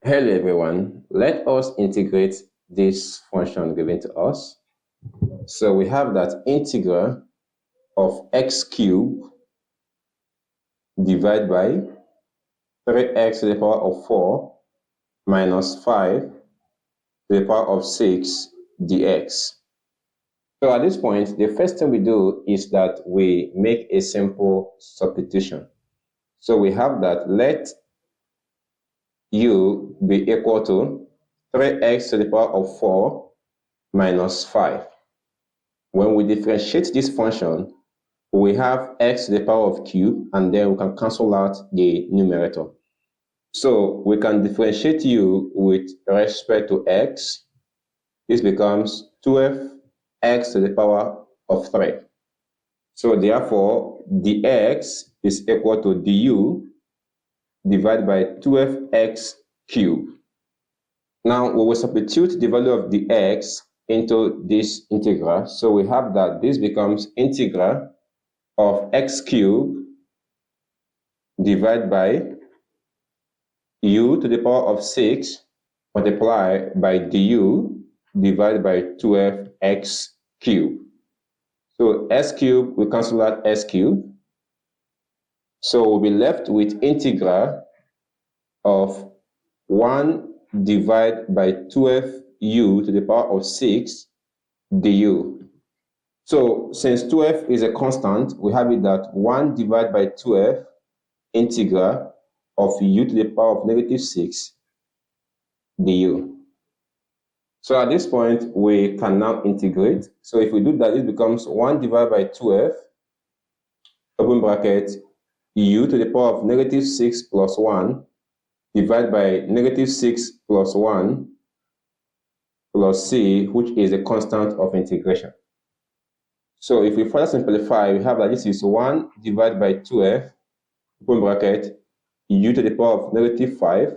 Hello everyone, let us integrate this function given to us. So we have that integral of x cubed divided by 3x to the power of 4 minus 5 to the power of 6 dx. So at this point, the first thing we do is that we make a simple substitution. So we have that let u be equal to 3x to the power of 4 minus 5. When we differentiate this function, we have x to the power of cube, and then we can cancel out the numerator. So we can differentiate u with respect to x. This becomes 12x to the power of 3. So therefore, dx is equal to du divided by 12x cubed. Now we will substitute the value of dx into this integral. So we have that this becomes integral of x cubed divided by u to the power of 6 multiplied by du divided by 12x cubed. So s cubed, we cancel out s cubed. So we'll be left with integral of 1 divided by 12u to the power of 6 du. So since 12 is a constant, we have it that 1 divided by 12 integral of u to the power of negative 6 du. So at this point, we can now integrate. So if we do that, it becomes 1 divided by 12, open bracket, u to the power of negative 6 plus 1 divided by negative 6 plus 1 plus c, which is a constant of integration. So if we further simplify, we have that this is 1 divided by 12, open bracket, u to the power of negative 5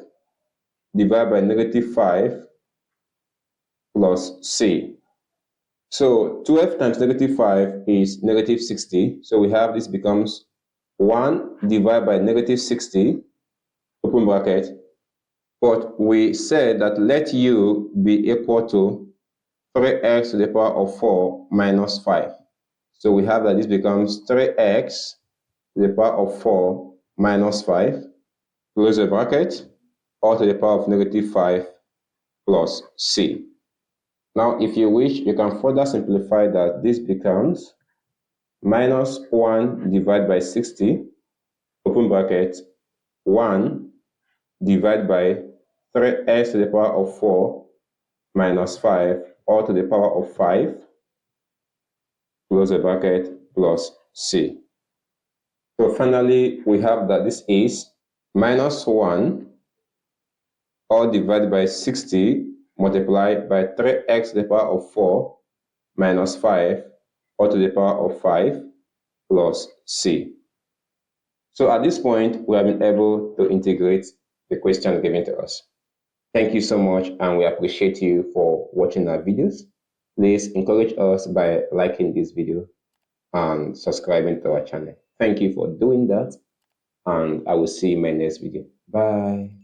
divided by negative 5 plus c. So 12 times negative 5 is negative 60. So we have this becomes 1 divided by negative 60, open bracket, but we said that let u be equal to 3x to the power of 4 minus 5. So we have that this becomes 3x to the power of 4 minus 5, close the bracket, all to the power of negative 5 plus c. Now, if you wish, you can further simplify that this becomes minus 1 divided by 60, open bracket, 1 divided by 3x to the power of 4 minus 5, all to the power of 5, close the bracket, plus c. So finally, we have that this is minus 1 all divided by 60 multiplied by 3x to the power of 4 minus 5 all to the power of 5 plus c. So at this point, we have been able to integrate the question given to us. Thank you so much, and we appreciate you for watching our videos. Please encourage us by liking this video and subscribing to our channel. Thank you for doing that, and I will see you in my next video. Bye.